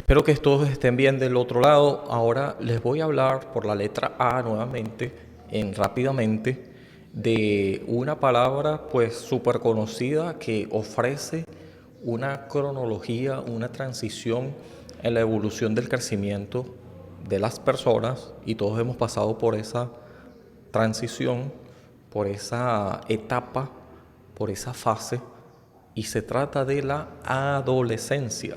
Espero que todos estén bien del otro lado. Ahora les voy a hablar por la letra A nuevamente, rápidamente, de una palabra pues súper conocida que ofrece una cronología, una transición en la evolución del crecimiento de las personas, y todos hemos pasado por esa transición, por esa etapa, por esa fase, y se trata de la adolescencia.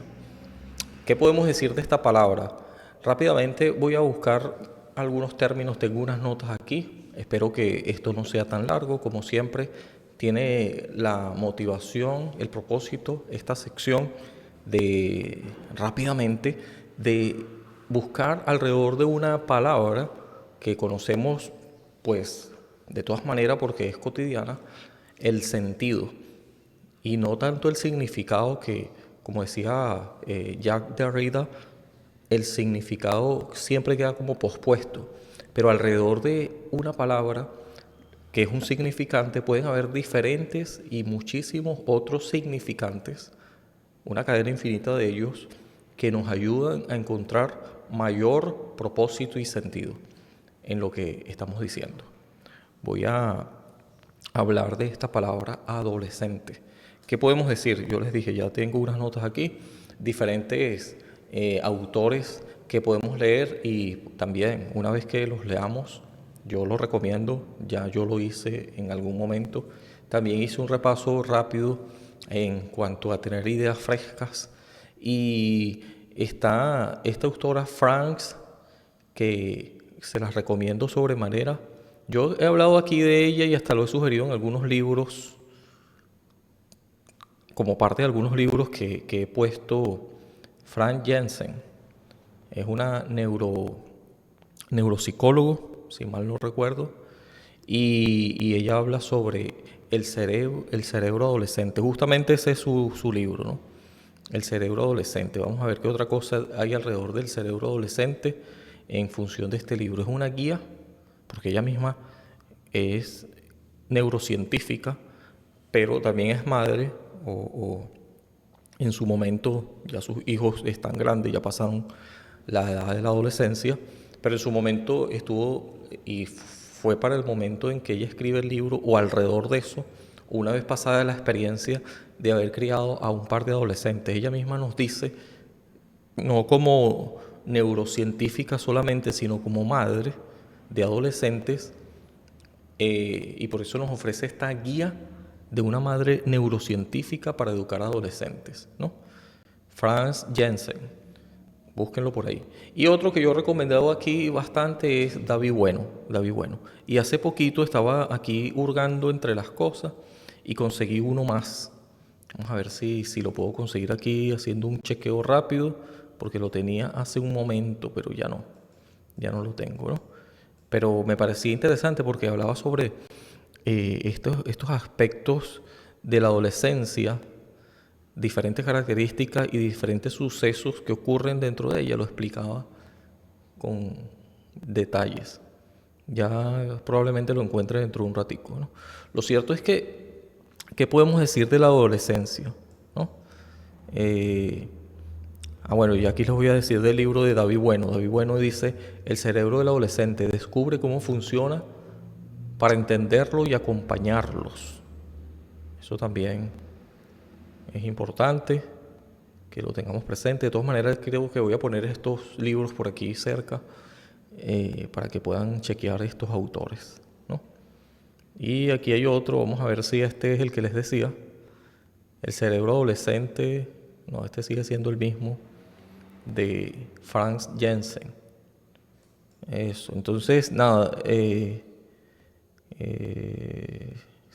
¿Qué podemos decir de esta palabra? Rápidamente voy a buscar algunos términos, tengo unas notas aquí, espero que esto no sea tan largo. Como siempre, tiene la motivación, el propósito, esta sección de rápidamente de buscar alrededor de una palabra que conocemos pues de todas maneras porque es cotidiana, el sentido y no tanto el significado que, como decía Jacques Derrida, el significado siempre queda como pospuesto, pero alrededor de una palabra que es un significante pueden haber diferentes y muchísimos otros significantes, una cadena infinita de ellos que nos ayudan a encontrar mayor propósito y sentido en lo que estamos diciendo. Voy a hablar de esta palabra adolescente. ¿Qué podemos decir? Yo les dije, ya tengo unas notas aquí, diferentes autores que podemos leer, y también una vez que los leamos, yo lo recomiendo, ya yo lo hice en algún momento. También hice un repaso rápido en cuanto a tener ideas frescas, y está esta autora Franks, que se las recomiendo sobremanera. Yo he hablado aquí de ella y hasta lo he sugerido en algunos libros, como parte de algunos libros que he puesto. Frank Jensen es una neuropsicólogo, si mal no recuerdo, y ella habla sobre el cerebro adolescente. Justamente ese es su libro, ¿no? El cerebro adolescente. Vamos a ver qué otra cosa hay alrededor del cerebro adolescente en función de este libro. Es una guía, porque ella misma es neurocientífica, pero también es madre, o en su momento ya sus hijos están grandes, ya pasaron la edad de la adolescencia, pero en su momento estuvo, y fue para el momento en que ella escribe el libro o alrededor de eso, una vez pasada la experiencia de haber criado a un par de adolescentes. Ella misma nos dice, no como neurocientífica solamente, sino como madre de adolescentes, y por eso nos ofrece esta guía de una madre neurocientífica para educar a adolescentes, ¿no? Franz Jensen, búsquenlo por ahí. Y otro que yo he recomendado aquí bastante es David Bueno, David Bueno. Y hace poquito estaba aquí hurgando entre las cosas y conseguí uno más. Vamos a ver si lo puedo conseguir aquí haciendo un chequeo rápido, porque lo tenía hace un momento, pero ya no lo tengo, ¿no? Pero me parecía interesante porque hablaba sobre estos aspectos de la adolescencia, diferentes características y diferentes sucesos que ocurren dentro de ella. Lo explicaba con detalles. Ya probablemente lo encuentre dentro de un ratico, ¿no? Lo cierto es que, ¿qué podemos decir de la adolescencia, ¿no? Eh, bueno, y aquí les voy a decir del libro de David Bueno. David Bueno dice, el cerebro del adolescente descubre cómo funciona para entenderlo y acompañarlos. Eso también es importante que lo tengamos presente. De todas maneras, creo que voy a poner estos libros por aquí cerca, para que puedan chequear estos autores, ¿no? Y aquí hay otro, vamos a ver si este es el que les decía. El cerebro adolescente, no, este sigue siendo el mismo, de Franz Jensen. Eso, entonces, nada,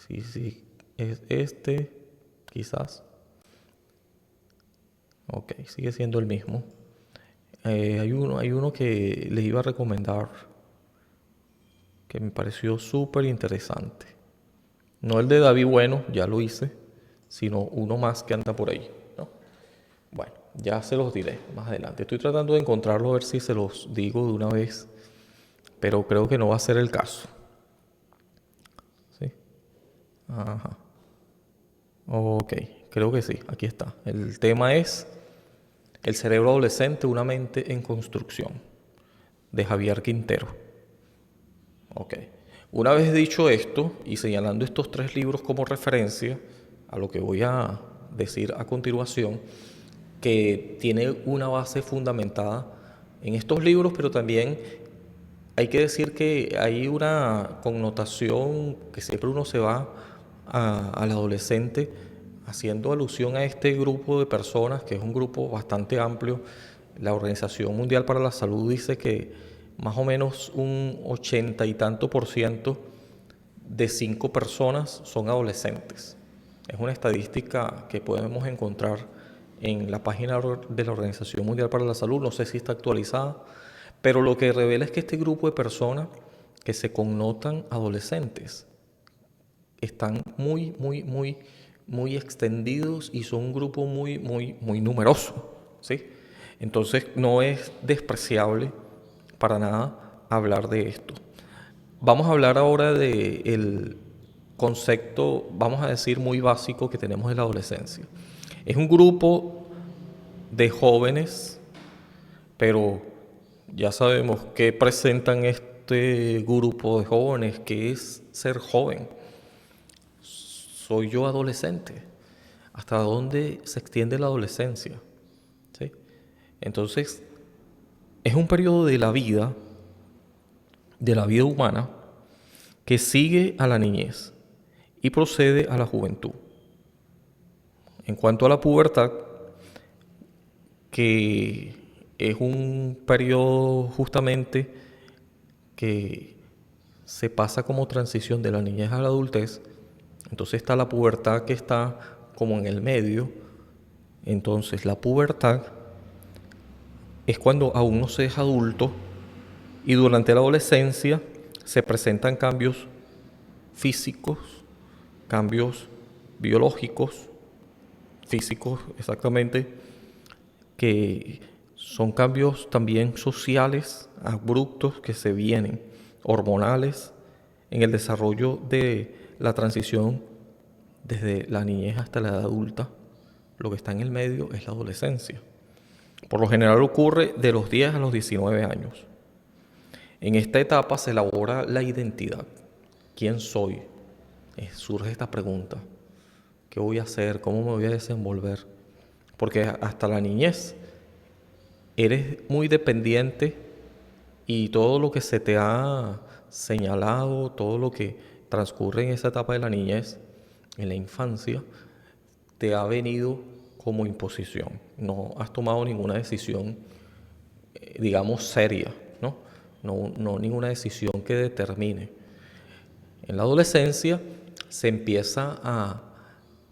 sí, es este, quizás. Ok, sigue siendo el mismo. Hay uno que les iba a recomendar que me pareció súper interesante. No el de David Bueno, ya lo hice, sino uno más que anda por ahí, ¿no? Bueno, ya se los diré más adelante. Estoy tratando de encontrarlo a ver si se los digo de una vez, pero creo que no va a ser el caso. ¿Sí? Ajá. Ok, creo que sí, aquí está. El tema es El cerebro adolescente, una mente en construcción, de Javier Quintero. Ok. Una vez dicho esto y señalando estos 3 libros como referencia a lo que voy a decir a continuación, que tiene una base fundamentada en estos libros, pero también hay que decir que hay una connotación que siempre uno se va al adolescente haciendo alusión a este grupo de personas, que es un grupo bastante amplio. La Organización Mundial para la Salud dice que más o menos un 80 y tanto por ciento de 5 personas son adolescentes. Es una estadística que podemos encontrar en la página de la Organización Mundial para la Salud, no sé si está actualizada, pero lo que revela es que este grupo de personas que se connotan adolescentes están muy extendidos y son un grupo muy numeroso, ¿sí? Entonces no es despreciable para nada hablar de esto. Vamos a hablar ahora del concepto, vamos a decir, muy básico que tenemos de la adolescencia. Es un grupo de jóvenes, pero ya sabemos qué presentan este grupo de jóvenes, que es ser joven. Soy yo adolescente. ¿Hasta dónde se extiende la adolescencia? ¿Sí? Entonces, es un periodo de la vida humana, que sigue a la niñez y procede a la juventud. En cuanto a la pubertad, que es un periodo justamente que se pasa como transición de la niñez a la adultez, entonces está la pubertad, que está como en el medio. Entonces la pubertad es cuando aún no se es adulto, y durante la adolescencia se presentan cambios físicos, cambios biológicos, físicos exactamente, que son cambios también sociales, abruptos, que se vienen, hormonales, en el desarrollo de la transición desde la niñez hasta la edad adulta. Lo que está en el medio es la adolescencia. Por lo general ocurre de los 10 a los 19 años. En esta etapa se elabora la identidad. ¿Quién soy? Surge esta pregunta. ¿Qué voy a hacer? ¿Cómo me voy a desenvolver? Porque hasta la niñez eres muy dependiente, y todo lo que se te ha señalado, todo lo que transcurre en esa etapa de la niñez, en la infancia, te ha venido como imposición. No has tomado ninguna decisión, digamos, seria, ¿no? No ninguna decisión que determine. En la adolescencia se empieza a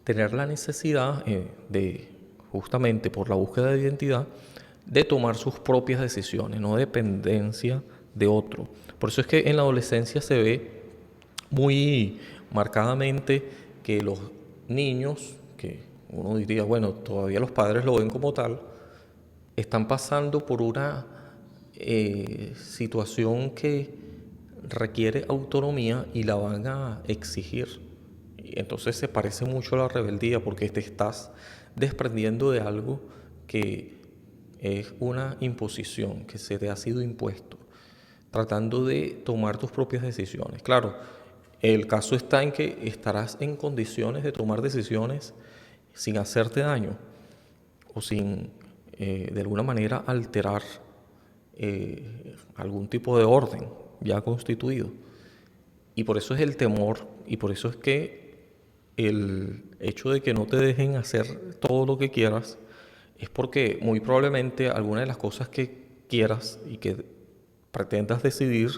tener la necesidad de, justamente por la búsqueda de identidad, de tomar sus propias decisiones, no dependencia de otro. Por eso es que en la adolescencia se ve muy marcadamente que los niños, que uno diría, bueno, todavía los padres lo ven como tal, están pasando por una situación que requiere autonomía y la van a exigir. Y entonces se parece mucho a la rebeldía, porque te estás desprendiendo de algo que es una imposición, que se te ha sido impuesto, tratando de tomar tus propias decisiones. Claro, el caso está en que estarás en condiciones de tomar decisiones sin hacerte daño o sin de alguna manera alterar algún tipo de orden ya constituido. Y por eso es el temor, y por eso es que el hecho de que no te dejen hacer todo lo que quieras es porque muy probablemente algunas de las cosas que quieras y que pretendas decidir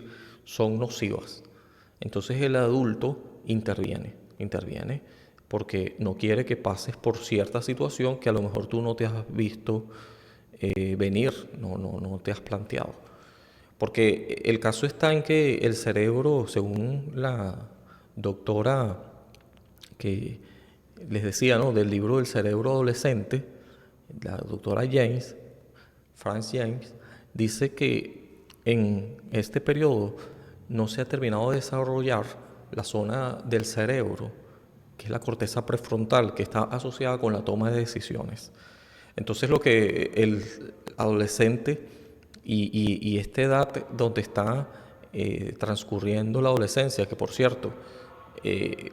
son nocivas. Entonces el adulto interviene porque no quiere que pases por cierta situación que a lo mejor tú no te has visto venir, no te has planteado. Porque el caso está en que el cerebro, según la doctora que les decía, ¿no?, del libro del cerebro adolescente, la doctora James, France James, dice que en este periodo no se ha terminado de desarrollar la zona del cerebro, que es la corteza prefrontal, que está asociada con la toma de decisiones. Entonces lo que el adolescente y esta edad donde está transcurriendo la adolescencia, que por cierto,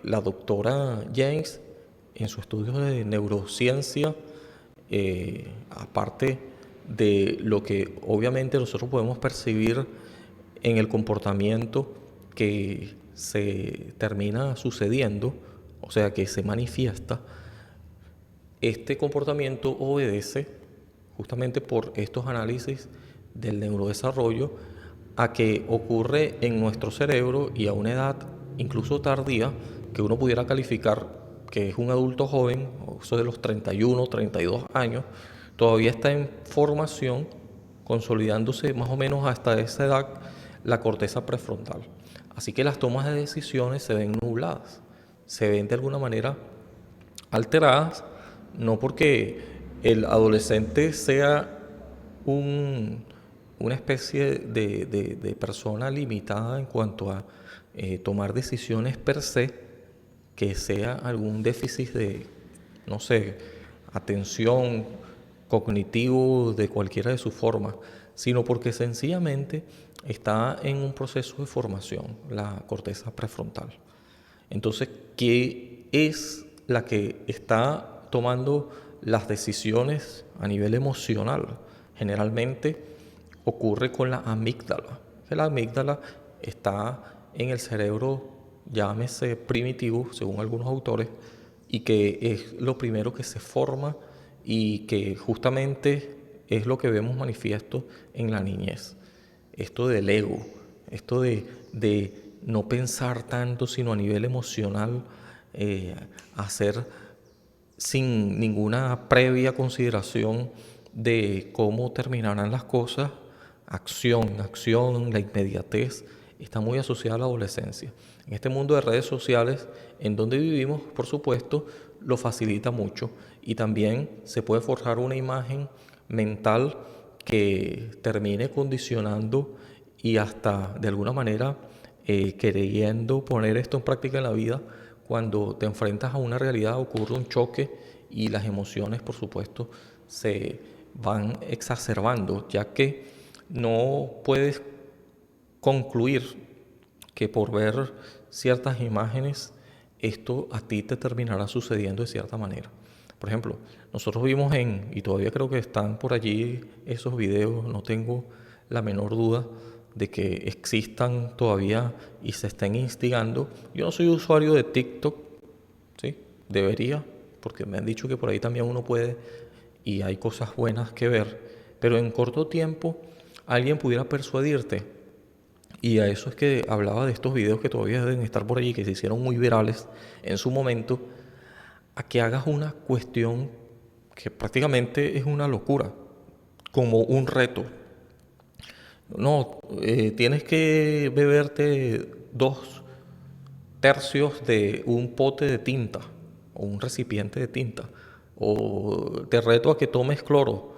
la doctora James, en su estudio de neurociencia, aparte de lo que obviamente nosotros podemos percibir en el comportamiento que se termina sucediendo, o sea, que se manifiesta, este comportamiento obedece justamente por estos análisis del neurodesarrollo a que ocurre en nuestro cerebro y a una edad incluso tardía que uno pudiera calificar que es un adulto joven, o eso de los 31, 32 años, todavía está en formación, consolidándose más o menos hasta esa edad la corteza prefrontal. Así que las tomas de decisiones se ven nubladas, se ven de alguna manera alteradas, no porque el adolescente sea un, una especie de persona limitada en cuanto a tomar decisiones per se, que sea algún déficit de, no sé, atención, cognitivo de cualquiera de sus formas, sino porque sencillamente está en un proceso de formación, la corteza prefrontal. Entonces, ¿qué es la que está tomando las decisiones a nivel emocional? Generalmente ocurre con la amígdala. Que la amígdala está en el cerebro, llámese primitivo, según algunos autores, y que es lo primero que se forma y que justamente es lo que vemos manifiesto en la niñez. Esto del ego, esto de no pensar tanto, sino a nivel emocional, hacer sin ninguna previa consideración de cómo terminarán las cosas, acción, la inmediatez, está muy asociada a la adolescencia. En este mundo de redes sociales, en donde vivimos, por supuesto, lo facilita mucho y también se puede forjar una imagen mental que termine condicionando y hasta de alguna manera queriendo poner esto en práctica en la vida. Cuando te enfrentas a una realidad ocurre un choque y las emociones, por supuesto, se van exacerbando, ya que no puedes concluir que por ver ciertas imágenes esto a ti te terminará sucediendo de cierta manera. Por ejemplo, nosotros vimos y todavía creo que están por allí esos videos, no tengo la menor duda de que existan todavía y se estén instigando. Yo no soy usuario de TikTok, ¿sí? Debería, porque me han dicho que por ahí también uno puede y hay cosas buenas que ver, pero en corto tiempo alguien pudiera persuadirte, y a eso es que hablaba de estos videos que todavía deben estar por allí, que se hicieron muy virales en su momento, a que hagas una cuestión que prácticamente es una locura, como un reto. No, tienes que beberte 2 tercios de un pote de tinta o un recipiente de tinta. O te reto a que tomes cloro,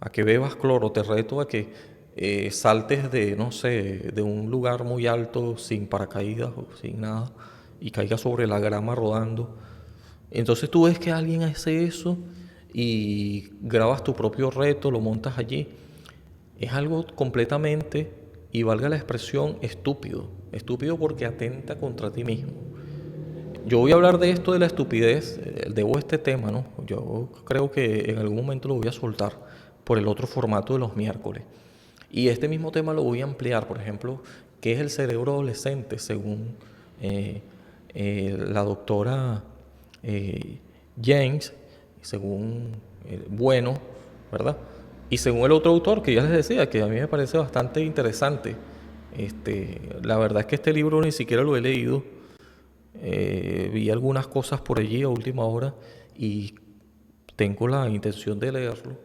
a que bebas cloro, te reto a que saltes de, no sé, de un lugar muy alto sin paracaídas o sin nada y caigas sobre la grama rodando. Entonces tú ves que alguien hace eso y grabas tu propio reto, lo montas allí. Es algo completamente, y valga la expresión, estúpido. Estúpido porque atenta contra ti mismo. Yo voy a hablar de esto de la estupidez, debo este tema, ¿no? Yo creo que en algún momento lo voy a soltar por el otro formato de los miércoles. Y este mismo tema lo voy a ampliar, por ejemplo, qué es el cerebro adolescente, según la doctora James, según Bueno, ¿verdad? Y según el otro autor, que ya les decía, que a mí me parece bastante interesante. La verdad es que este libro ni siquiera lo he leído. Vi algunas cosas por allí a última hora y tengo la intención de leerlo.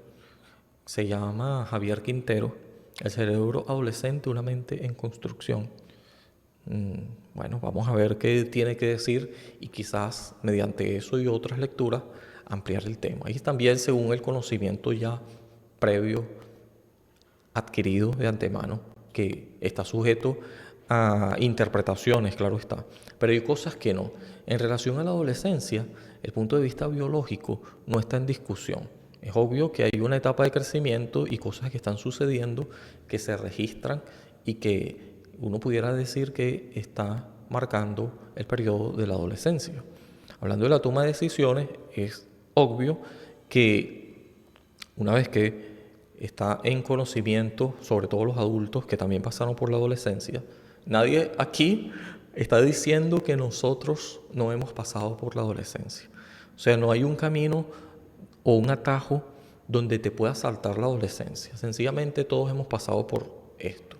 Se llama Javier Quintero, El cerebro adolescente, una mente en construcción. Bueno, vamos a ver qué tiene que decir y quizás mediante eso y otras lecturas ampliar el tema. Y también según el conocimiento ya previo adquirido de antemano, que está sujeto a interpretaciones, claro está, pero hay cosas que no. En relación a la adolescencia, el punto de vista biológico no está en discusión. Es obvio que hay una etapa de crecimiento y cosas que están sucediendo que se registran y que uno pudiera decir que está marcando el periodo de la adolescencia. Hablando de la toma de decisiones, es obvio que una vez que está en conocimiento, sobre todo los adultos que también pasaron por la adolescencia, nadie aquí está diciendo que nosotros no hemos pasado por la adolescencia. O sea, no hay un camino o un atajo donde te pueda saltar la adolescencia. Sencillamente todos hemos pasado por esto.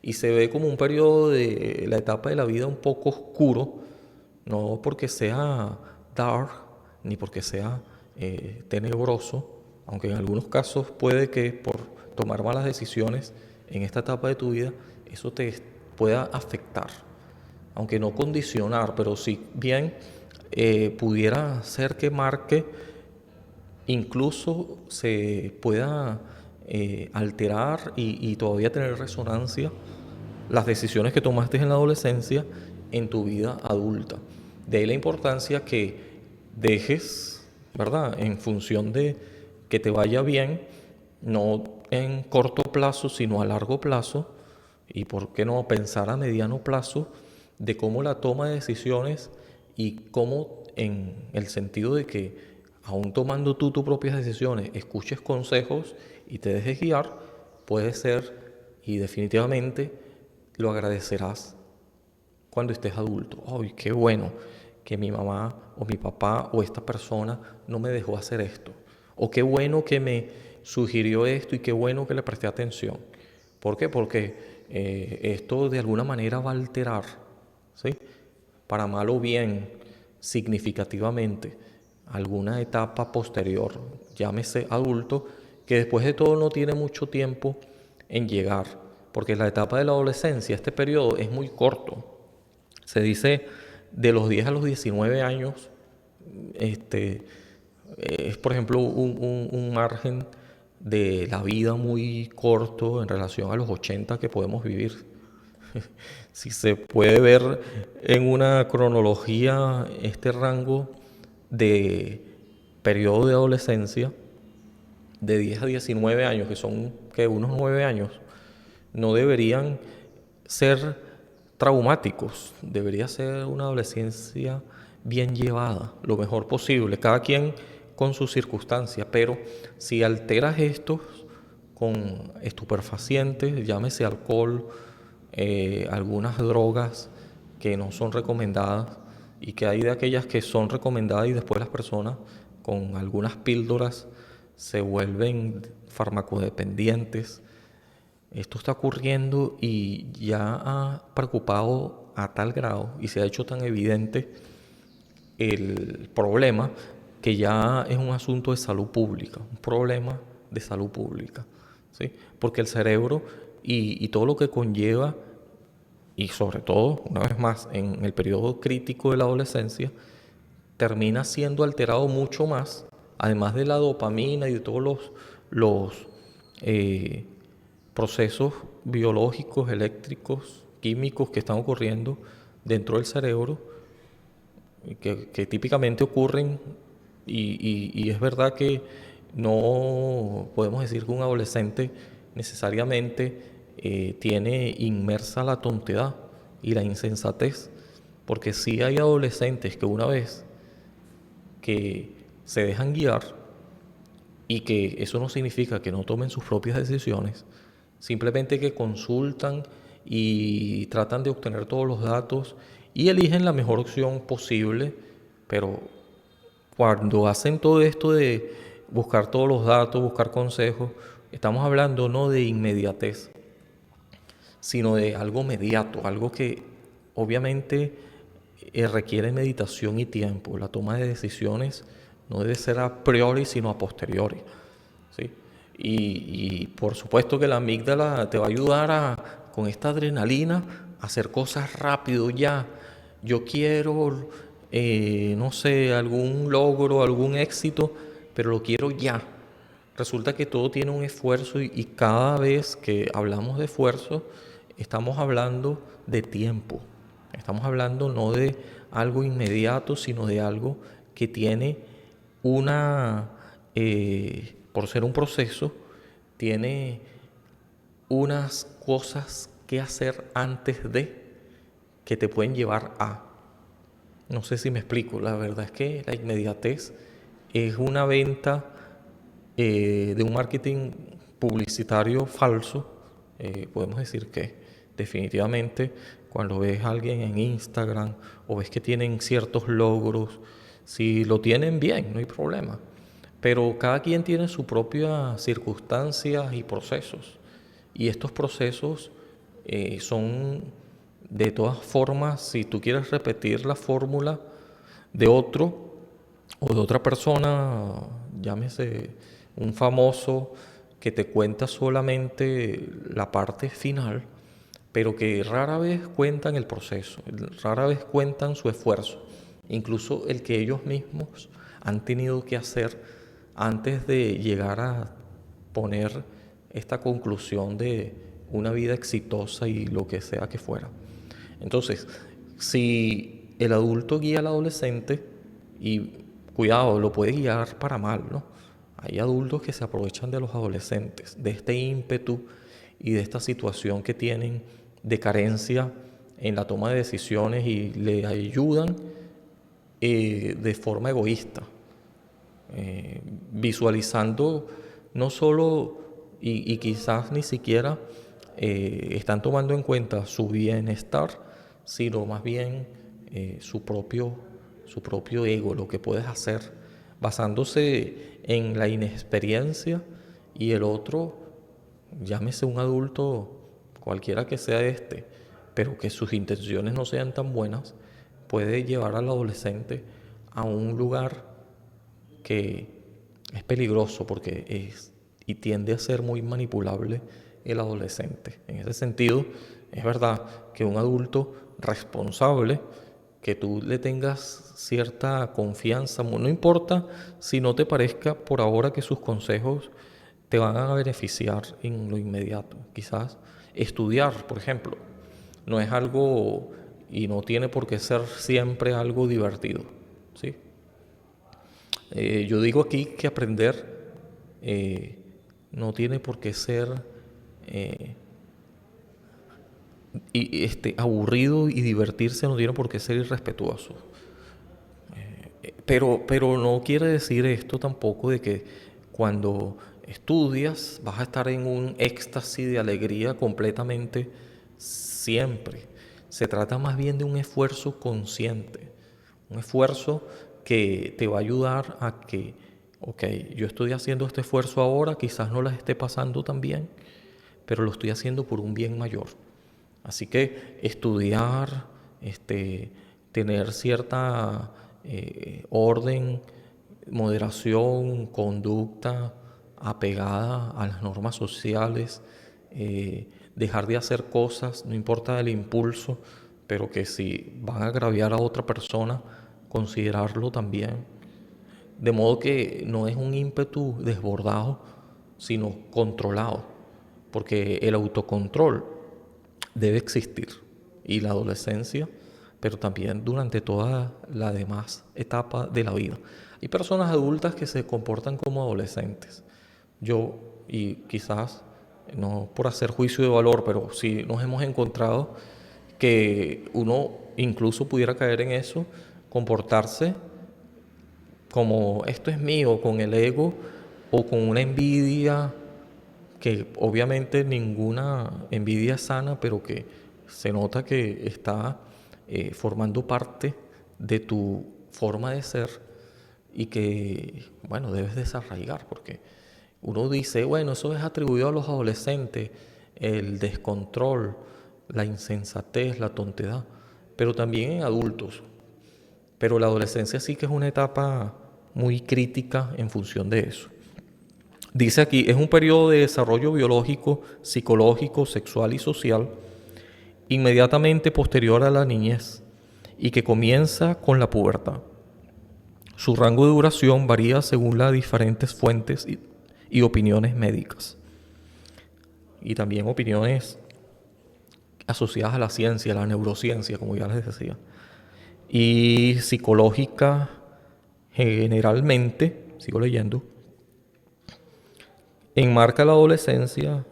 Y se ve como un periodo de la etapa de la vida un poco oscuro, no porque sea dark, ni porque sea tenebroso, aunque en algunos casos puede que por tomar malas decisiones en esta etapa de tu vida, eso te pueda afectar, aunque no condicionar, pero sí bien pudiera ser que marque, incluso se pueda alterar y todavía tener resonancia las decisiones que tomaste en la adolescencia en tu vida adulta. De ahí la importancia que dejes, ¿verdad? En función de que te vaya bien, no en corto plazo, sino a largo plazo, y por qué no pensar a mediano plazo de cómo la toma de decisiones y cómo en el sentido de que aún tomando tú tus propias decisiones, escuches consejos y te dejes guiar, puede ser y definitivamente lo agradecerás cuando estés adulto. ¡Ay, qué bueno que mi mamá o mi papá o esta persona no me dejó hacer esto! O qué bueno que me sugirió esto y qué bueno que le presté atención. ¿Por qué? Porque esto de alguna manera va a alterar, ¿sí? Para mal o bien, significativamente, alguna etapa posterior, llámese adulto, que después de todo no tiene mucho tiempo en llegar, porque la etapa de la adolescencia, este periodo es muy corto. Se dice de los 10 a los 19 años, es por ejemplo un margen de la vida muy corto en relación a los 80 que podemos vivir. Si se puede ver en una cronología este rango de periodo de adolescencia, de 10 a 19 años, que son que unos 9 años, no deberían ser traumáticos, debería ser una adolescencia bien llevada, lo mejor posible, cada quien con sus circunstancias, pero si alteras estos con estupefacientes, llámese alcohol, algunas drogas que no son recomendadas y que hay de aquellas que son recomendadas y después las personas con algunas píldoras se vuelven farmacodependientes. Esto está ocurriendo y ya ha preocupado a tal grado y se ha hecho tan evidente el problema que ya es un asunto de salud pública, un problema de salud pública, ¿sí? Porque el cerebro y todo lo que conlleva, y sobre todo, una vez más, en el periodo crítico de la adolescencia, termina siendo alterado mucho más, además de la dopamina y de todos los procesos biológicos, eléctricos, químicos que están ocurriendo dentro del cerebro, que típicamente ocurren, y es verdad que no podemos decir que un adolescente necesariamente tiene inmersa la tontedad y la insensatez, porque sí hay adolescentes que una vez que se dejan guiar, y que eso no significa que no tomen sus propias decisiones, simplemente que consultan y tratan de obtener todos los datos y eligen la mejor opción posible, pero cuando hacen todo esto de buscar todos los datos, buscar consejos, estamos hablando no de inmediatez, sino de algo mediato, algo que obviamente requiere meditación y tiempo. La toma de decisiones no debe ser a priori, sino a posteriori, ¿sí? Y por supuesto que la amígdala te va a ayudar con esta adrenalina a hacer cosas rápido ya. Yo quiero, no sé, algún logro, algún éxito, pero lo quiero ya. Resulta que todo tiene un esfuerzo y cada vez que hablamos de esfuerzo, estamos hablando de tiempo. Estamos hablando no de algo inmediato, sino de algo que tiene una por ser un proceso, tiene unas cosas que hacer antes de que te pueden llevar a. No sé si me explico, la verdad es que la inmediatez es una venta de un marketing publicitario falso. Podemos decir que definitivamente cuando ves a alguien en Instagram o ves que tienen ciertos logros, si lo tienen bien, no hay problema. Pero cada quien tiene sus propias circunstancias y procesos. Y estos procesos son, de todas formas, si tú quieres repetir la fórmula de otro o de otra persona, llámese un famoso que te cuenta solamente la parte final, pero que rara vez cuentan el proceso, rara vez cuentan su esfuerzo, incluso el que ellos mismos han tenido que hacer antes de llegar a poner esta conclusión de una vida exitosa y lo que sea que fuera. Entonces, si el adulto guía al adolescente, y cuidado, lo puede guiar para mal, ¿no? Hay adultos que se aprovechan de los adolescentes, de este ímpetu y de esta situación que tienen de carencia en la toma de decisiones y le ayudan de forma egoísta, visualizando no solo y quizás ni siquiera están tomando en cuenta su bienestar, sino más bien su propio ego, lo que puedes hacer, basándose en la inexperiencia y el otro, llámese un adulto, cualquiera que sea este, pero que sus intenciones no sean tan buenas, puede llevar al adolescente a un lugar que es peligroso porque es y tiende a ser muy manipulable el adolescente. En ese sentido, es verdad que un adulto responsable, que tú le tengas cierta confianza, no importa si no te parezca por ahora que sus consejos te van a beneficiar en lo inmediato. Quizás estudiar, por ejemplo, no es algo y no tiene por qué ser siempre algo divertido, ¿sí? Yo digo aquí que aprender no tiene por qué ser eh, aburrido, y divertirse no tiene por qué ser irrespetuoso. Pero no quiere decir esto tampoco de que cuando estudias vas a estar en un éxtasis de alegría completamente siempre. Se trata más bien de un esfuerzo consciente, un esfuerzo que te va a ayudar a que, ok, yo estoy haciendo este esfuerzo ahora, quizás no las esté pasando tan bien, pero lo estoy haciendo por un bien mayor. Así que estudiar, tener cierta orden, moderación, conducta apegada a las normas sociales, dejar de hacer cosas, no importa el impulso, pero que si van a agraviar a otra persona, considerarlo también. De modo que no es un ímpetu desbordado, sino controlado, porque el autocontrol debe existir y la adolescencia, pero también durante toda la demás etapa de la vida. Hay personas adultas que se comportan como adolescentes. Yo, y quizás no por hacer juicio de valor, pero sí nos hemos encontrado que uno incluso pudiera caer en eso, comportarse como esto es mío, con el ego o con una envidia, que obviamente ninguna envidia es sana, pero que se nota que está formando parte de tu forma de ser y que, bueno, debes desarraigar, porque uno dice, bueno, eso es atribuido a los adolescentes, el descontrol, la insensatez, la tontedad, pero también en adultos. Pero la adolescencia sí que es una etapa muy crítica en función de eso. Dice aquí, es un periodo de desarrollo biológico, psicológico, sexual y social inmediatamente posterior a la niñez y que comienza con la pubertad. Su rango de duración varía según las diferentes fuentes y opiniones médicas y también opiniones asociadas a la ciencia, a la neurociencia, como ya les decía, y psicológica generalmente, sigo leyendo, enmarca la adolescencia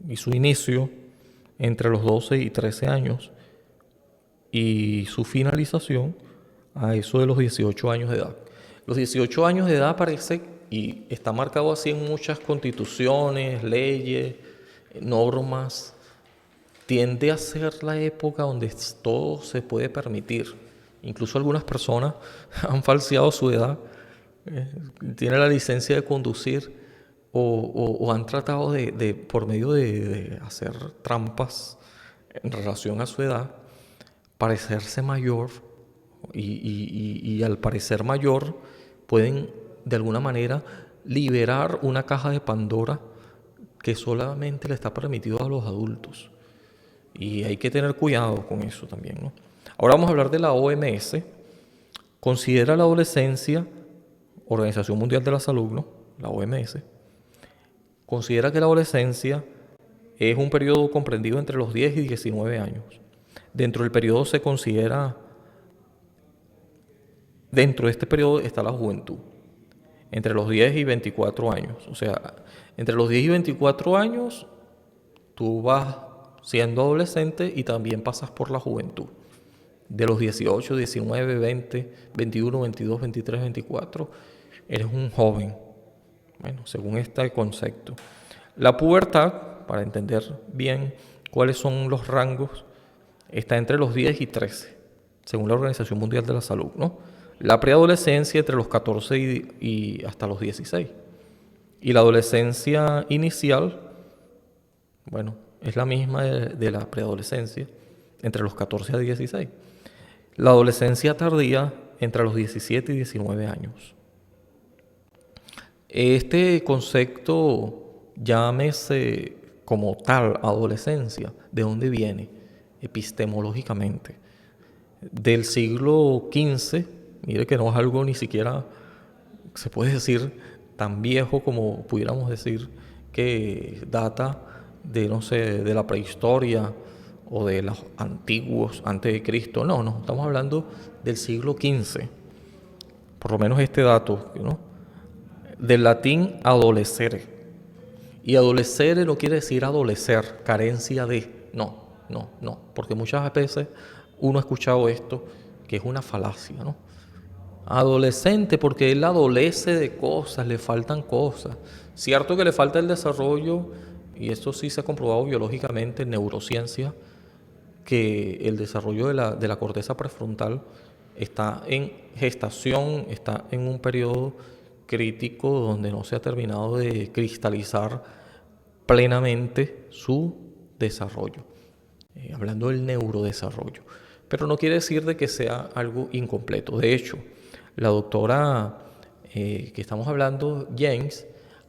y su inicio entre los 12 y 13 años y su finalización a eso de los 18 años de edad. Los 18 años de edad parece, y está marcado así en muchas constituciones, leyes, normas, tiende a ser la época donde todo se puede permitir. Incluso algunas personas han falseado su edad, tienen la licencia de conducir o han tratado por medio de hacer trampas en relación a su edad, parecerse mayor y al parecer mayor pueden de alguna manera liberar una caja de Pandora que solamente le está permitido a los adultos. Y hay que tener cuidado con eso también, ¿no? Ahora vamos a hablar de la OMS. Considera la adolescencia, Organización Mundial de la Salud, ¿no? La OMS, considera que la adolescencia es un periodo comprendido entre los 10 y 19 años. Dentro del periodo se considera, dentro de este periodo está la juventud, entre los 10 y 24 años. O sea, entre los 10 y 24 años tú vas siendo adolescente y también pasas por la juventud. De los 18, 19, 20, 21, 22, 23, 24, eres un joven. Bueno, según este concepto. La pubertad, para entender bien cuáles son los rangos, está entre los 10 y 13, según la Organización Mundial de la Salud, ¿no? La preadolescencia entre los 14 y hasta los 16. Y la adolescencia inicial, bueno, es la misma de la preadolescencia, entre los 14 a 16. La adolescencia tardía entre los 17 y 19 años. Este concepto, llámese como tal adolescencia, ¿de dónde viene? Epistemológicamente. Del siglo XV, mire que no es algo ni siquiera, se puede decir, tan viejo como pudiéramos decir que data de, no sé, de la prehistoria o de los antiguos, antes de Cristo. No, estamos hablando del siglo XV. Por lo menos este dato, ¿no? Del latín adolescere. Y adolescere no quiere decir adolecer, carencia de. No. Porque muchas veces uno ha escuchado esto, que es una falacia, ¿no? Adolescente porque él adolece de cosas, le faltan cosas. Cierto que le falta el desarrollo, y esto sí se ha comprobado biológicamente en neurociencia, que el desarrollo de la corteza prefrontal está en gestación, está en un periodo crítico donde no se ha terminado de cristalizar plenamente su desarrollo, hablando del neurodesarrollo. Pero no quiere decir de que sea algo incompleto. De hecho, la doctora que estamos hablando, James,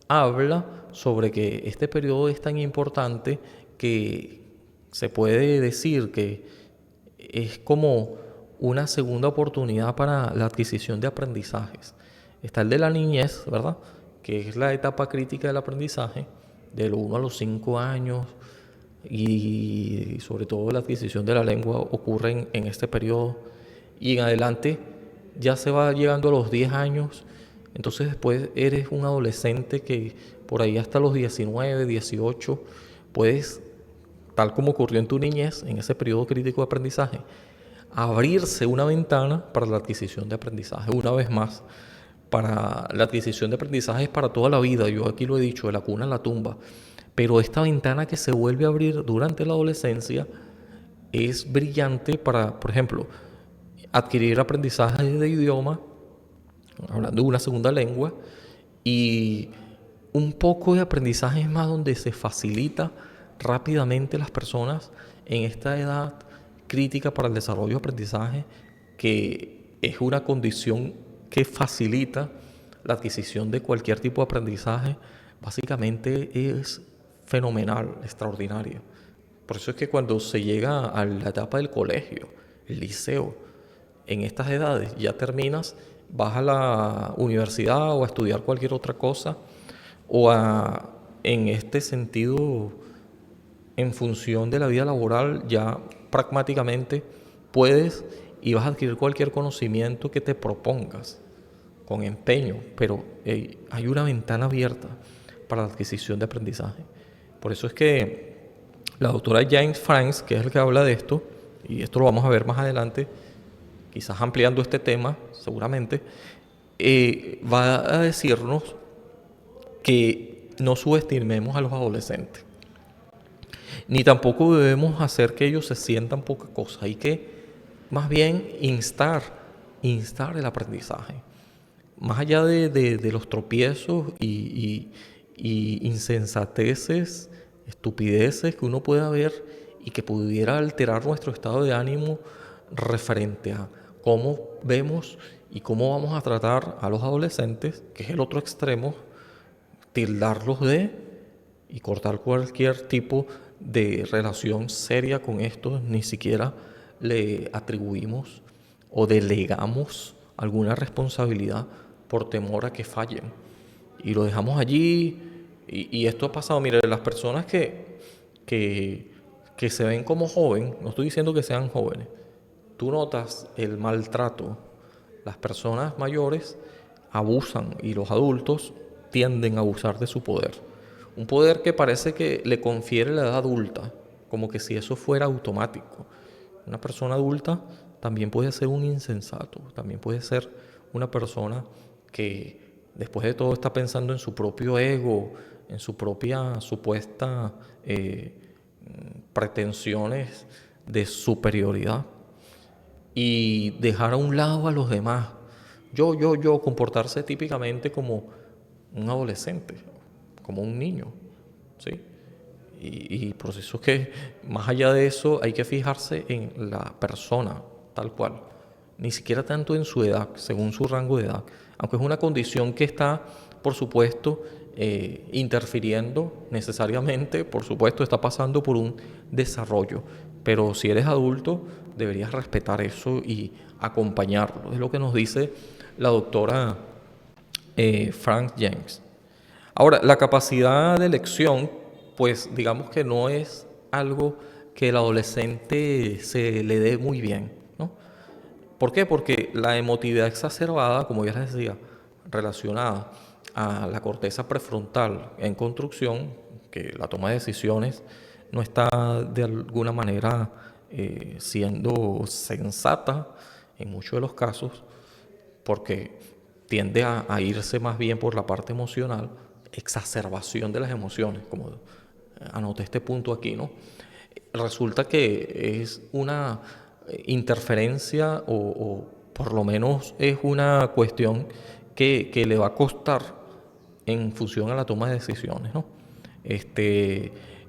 habla sobre que este periodo es tan importante que se puede decir que es como una segunda oportunidad para la adquisición de aprendizajes. Está el de la niñez, ¿verdad? Que es la etapa crítica del aprendizaje, de los 1 a los 5 años, y sobre todo la adquisición de la lengua ocurre en este periodo. Y en adelante ya se va llegando a los 10 años, entonces después eres un adolescente que por ahí hasta los 19, 18, puedes, tal como ocurrió en tu niñez, en ese periodo crítico de aprendizaje, abrirse una ventana para la adquisición de aprendizaje. Una vez más, para la adquisición de aprendizaje es para toda la vida. Yo aquí lo he dicho, de la cuna a la tumba. Pero esta ventana que se vuelve a abrir durante la adolescencia es brillante para, por ejemplo, adquirir aprendizaje de idioma, hablando de una segunda lengua, y un poco de aprendizaje es más donde se facilita rápidamente las personas en esta edad crítica para el desarrollo de aprendizaje, que es una condición que facilita la adquisición de cualquier tipo de aprendizaje. Básicamente es fenomenal, extraordinaria. Por eso es que cuando se llega a la etapa del colegio, el liceo, en estas edades ya terminas, vas a la universidad o a estudiar cualquier otra cosa, en este sentido, en función de la vida laboral, ya pragmáticamente puedes y vas a adquirir cualquier conocimiento que te propongas con empeño, pero hay una ventana abierta para la adquisición de aprendizaje. Por eso es que la doctora James Franks, que es el que habla de esto, y esto lo vamos a ver más adelante, quizás ampliando este tema, seguramente, va a decirnos que no subestimemos a los adolescentes, ni tampoco debemos hacer que ellos se sientan poca cosa. Hay que más bien instar el aprendizaje. Más allá de los tropiezos y insensateces, estupideces que uno pueda ver y que pudiera alterar nuestro estado de ánimo referente a cómo vemos y cómo vamos a tratar a los adolescentes, que es el otro extremo, tildarlos de y cortar cualquier tipo de relación seria con estos, ni siquiera le atribuimos o delegamos alguna responsabilidad por temor a que fallen. Y lo dejamos allí, y esto ha pasado. Mire, las personas que se ven como joven, no estoy diciendo que sean jóvenes, tú notas el maltrato. Las personas mayores abusan y los adultos tienden a abusar de su poder. Un poder que parece que le confiere la edad adulta, como que si eso fuera automático. Una persona adulta también puede ser un insensato, también puede ser una persona que después de todo está pensando en su propio ego, en su propia supuesta pretensiones de superioridad y dejar a un lado a los demás. Comportarse típicamente como un adolescente, como un niño, ¿sí? Y por eso es que más allá de eso hay que fijarse en la persona tal cual, ni siquiera tanto en su edad, según su rango de edad, aunque es una condición que está, por supuesto, interfiriendo necesariamente, por supuesto, está pasando por un desarrollo, pero si eres adulto deberías respetar eso y acompañarlo. Es lo que nos dice la doctora Frank James. Ahora, la capacidad de elección, pues digamos que no es algo que el adolescente se le dé muy bien, ¿no? ¿Por qué? Porque la emotividad exacerbada, como ya les decía, relacionada a la corteza prefrontal en construcción, que la toma de decisiones no está de alguna manera siendo sensata en muchos de los casos, porque tiende a irse más bien por la parte emocional, exacerbación de las emociones, como anoté este punto aquí, ¿no? Resulta que es una interferencia o por lo menos es una cuestión que le va a costar en función a la toma de decisiones, ¿no?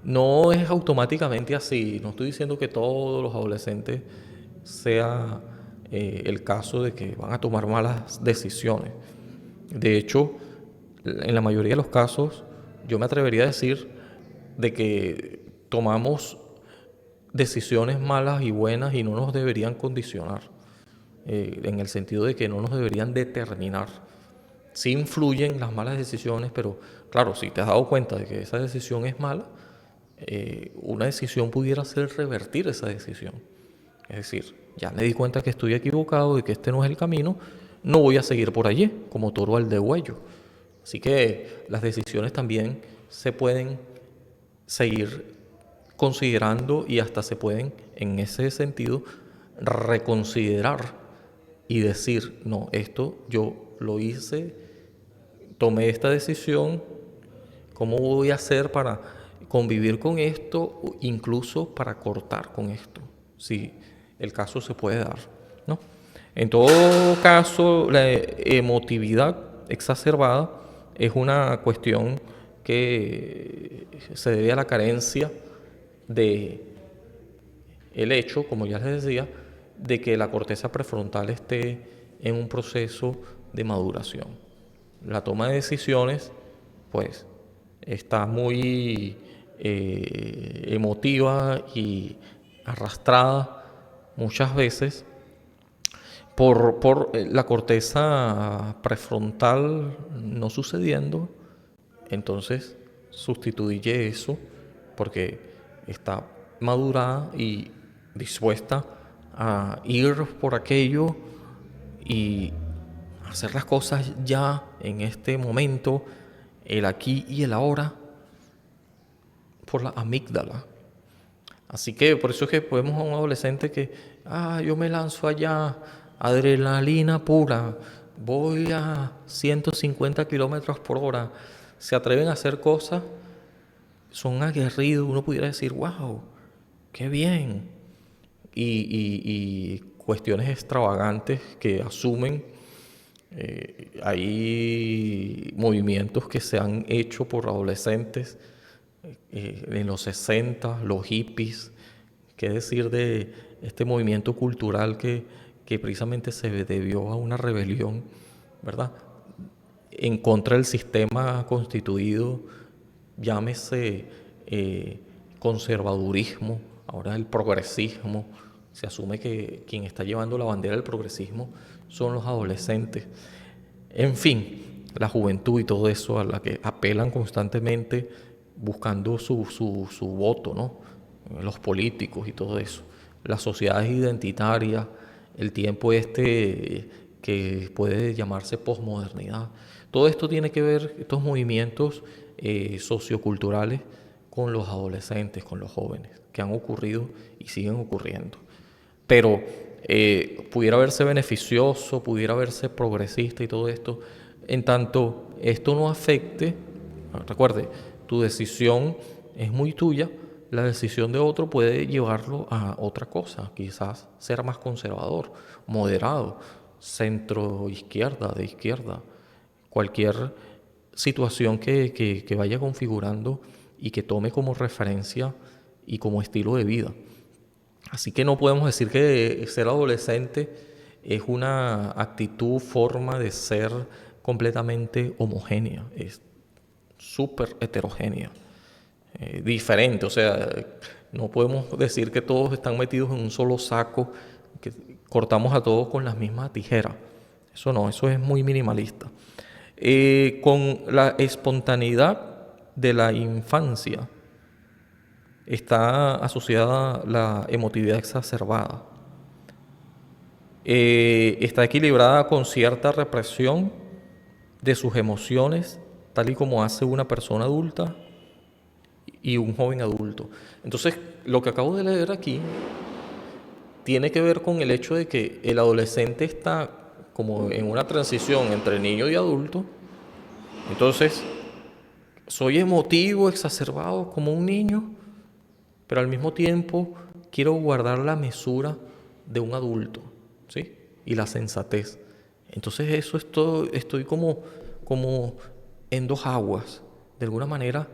No es automáticamente así, no estoy diciendo que todos los adolescentes sea el caso de que van a tomar malas decisiones. De hecho, en la mayoría de los casos, yo me atrevería a decir de que tomamos decisiones malas y buenas y no nos deberían condicionar, en el sentido de que no nos deberían determinar. Sí influyen las malas decisiones, pero claro, si te has dado cuenta de que esa decisión es mala, una decisión pudiera ser revertir esa decisión. Es decir, ya me di cuenta que estoy equivocado y que este no es el camino, no voy a seguir por allí, como toro al degüello. Así que las decisiones también se pueden seguir considerando y hasta se pueden, en ese sentido, reconsiderar y decir, no, esto yo lo hice, tomé esta decisión, ¿cómo voy a hacer para convivir con esto, incluso para cortar con esto? Si el caso se puede dar, ¿no? En todo caso, la emotividad exacerbada es una cuestión que se debe a la carencia de el hecho, como ya les decía, de que la corteza prefrontal esté en un proceso de maduración. La toma de decisiones, pues, está muy emotiva y arrastrada muchas veces por la corteza prefrontal no sucediendo. Entonces sustituye eso porque está madurada y dispuesta a ir por aquello y hacer las cosas ya en este momento, el aquí y el ahora por la amígdala. Así que por eso es que podemos a un adolescente que, yo me lanzo allá, adrenalina pura, voy a 150 kilómetros por hora, se atreven a hacer cosas, son aguerridos, uno pudiera decir, wow, qué bien. Y cuestiones extravagantes que asumen. Hay movimientos que se han hecho por adolescentes en los 60, los hippies, qué decir de este movimiento cultural que precisamente se debió a una rebelión, ¿verdad? En contra del sistema constituido, llámese conservadurismo, ahora el progresismo. Se asume que quien está llevando la bandera del progresismo son los adolescentes. En fin, la juventud y todo eso a la que apelan constantemente buscando su voto, ¿no? Los políticos y todo eso. Las sociedades identitarias, el tiempo que puede llamarse posmodernidad. Todo esto tiene que ver, estos movimientos socioculturales, con los adolescentes, con los jóvenes, que han ocurrido y siguen ocurriendo. Pero pudiera verse beneficioso, pudiera verse progresista y todo esto, en tanto esto no afecte, recuerde, tu decisión es muy tuya, la decisión de otro puede llevarlo a otra cosa, quizás ser más conservador, moderado, centro izquierda, de izquierda, cualquier situación que vaya configurando y que tome como referencia y como estilo de vida. Así que no podemos decir que ser adolescente es una actitud, forma de ser completamente homogénea, es súper heterogénea, diferente, o sea, no podemos decir que todos están metidos en un solo saco, que cortamos a todos con las mismas tijeras, eso no, eso es muy minimalista. Con la espontaneidad de la infancia está asociada la emotividad exacerbada. Está equilibrada con cierta represión de sus emociones, tal y como hace una persona adulta y un joven adulto. Entonces, lo que acabo de leer aquí tiene que ver con el hecho de que el adolescente está como en una transición entre niño y adulto. Entonces, soy emotivo, exacerbado como un niño, pero al mismo tiempo quiero guardar la mesura de un adulto, ¿sí? Y la sensatez. Entonces eso estoy como en dos aguas. De alguna manera,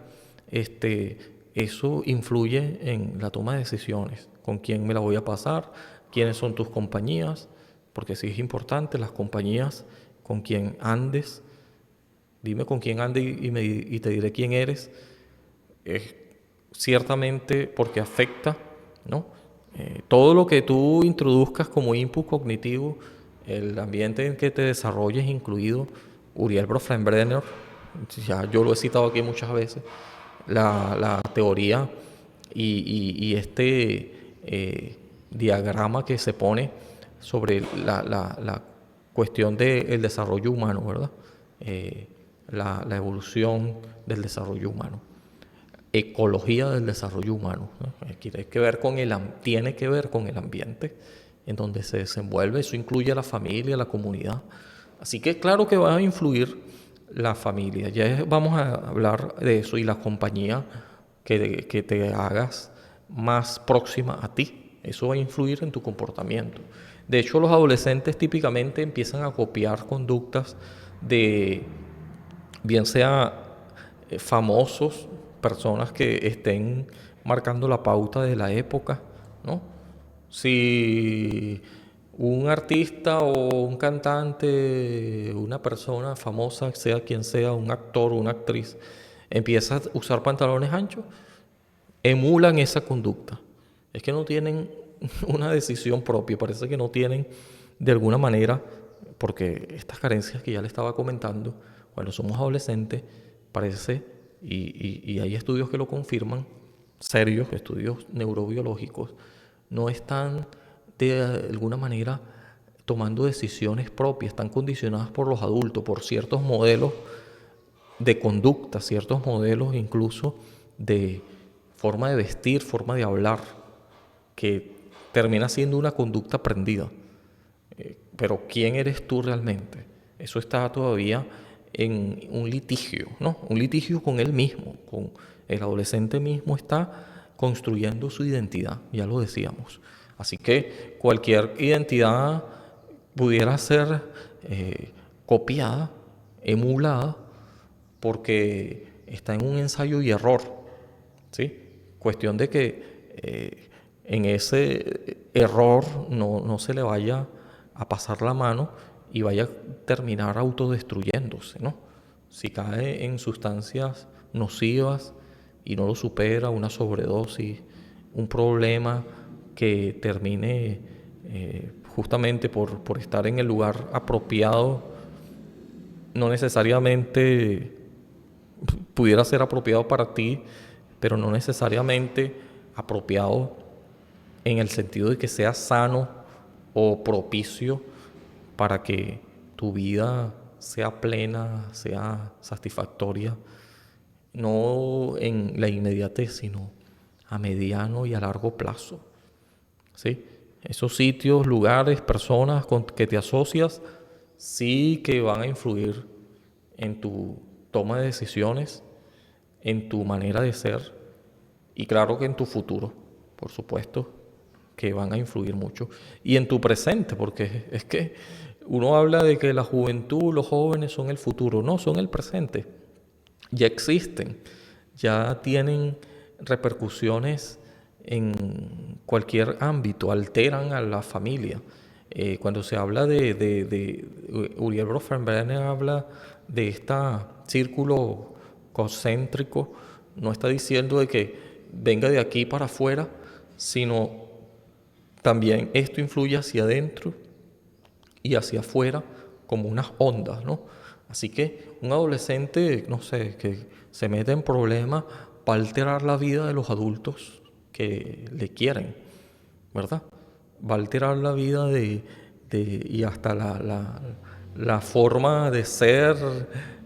eso influye en la toma de decisiones. ¿Con quién me la voy a pasar? ¿Quiénes son tus compañías? Porque sí es importante las compañías con quien andes. Dime con quién andes y te diré quién eres. Ciertamente porque afecta, ¿no? Todo lo que tú introduzcas como input cognitivo, el ambiente en que te desarrolles, incluido Uriel Bronfenbrenner, ya yo lo he citado aquí muchas veces, la teoría y diagrama que se pone sobre la cuestión del desarrollo humano, ¿verdad? La evolución del desarrollo humano, ecología del desarrollo humano, ¿no? Tiene que ver con el ambiente en donde se desenvuelve. Eso incluye a la familia, a la comunidad. Así que claro que va a influir la familia. Vamos a hablar de eso y la compañía que te hagas más próxima a ti. Eso va a influir en tu comportamiento. De hecho, los adolescentes típicamente empiezan a copiar conductas de, bien sea famosos, personas que estén marcando la pauta de la época, ¿no? Si un artista o un cantante, una persona famosa, sea quien sea, un actor o una actriz, empieza a usar pantalones anchos, emulan esa conducta. Es que no tienen una decisión propia, parece que no tienen de alguna manera, porque estas carencias que ya le estaba comentando, cuando somos adolescentes, parece, y hay estudios que lo confirman, serios, estudios neurobiológicos, no están de alguna manera tomando decisiones propias, están condicionadas por los adultos, por ciertos modelos de conducta, ciertos modelos incluso de forma de vestir, forma de hablar, que termina siendo una conducta aprendida. Pero ¿quién eres tú realmente? Eso está todavía en un litigio, ¿no? Un litigio con él mismo, con el adolescente mismo está construyendo su identidad, ya lo decíamos. Así que cualquier identidad pudiera ser copiada, emulada, porque está en un ensayo y error, ¿sí? Cuestión de que en ese error no se le vaya a pasar la mano y vaya a terminar autodestruyéndose, ¿no? Si cae en sustancias nocivas y no lo supera, una sobredosis, un problema que termine justamente por estar en el lugar apropiado, no necesariamente pudiera ser apropiado para ti, pero no necesariamente apropiado en el sentido de que sea sano o propicio para que tu vida sea plena, sea satisfactoria, no en la inmediatez, sino a mediano y a largo plazo. ¿Sí? Esos sitios, lugares, personas con que te asocias, sí que van a influir en tu toma de decisiones, en tu manera de ser y claro que en tu futuro, por supuesto, que van a influir mucho. Y en tu presente, porque es que uno habla de que la juventud, los jóvenes son el futuro, no, son el presente. Ya existen, ya tienen repercusiones en cualquier ámbito, alteran a la familia. Cuando se habla de Uriel Rothenberger habla de este círculo concéntrico, no está diciendo de que venga de aquí para afuera, sino también esto influye hacia adentro y hacia afuera como unas ondas, ¿no? Así que un adolescente, no sé, que se mete en problemas va a alterar la vida de los adultos que le quieren, ¿verdad? Va a alterar la vida y hasta la forma de ser,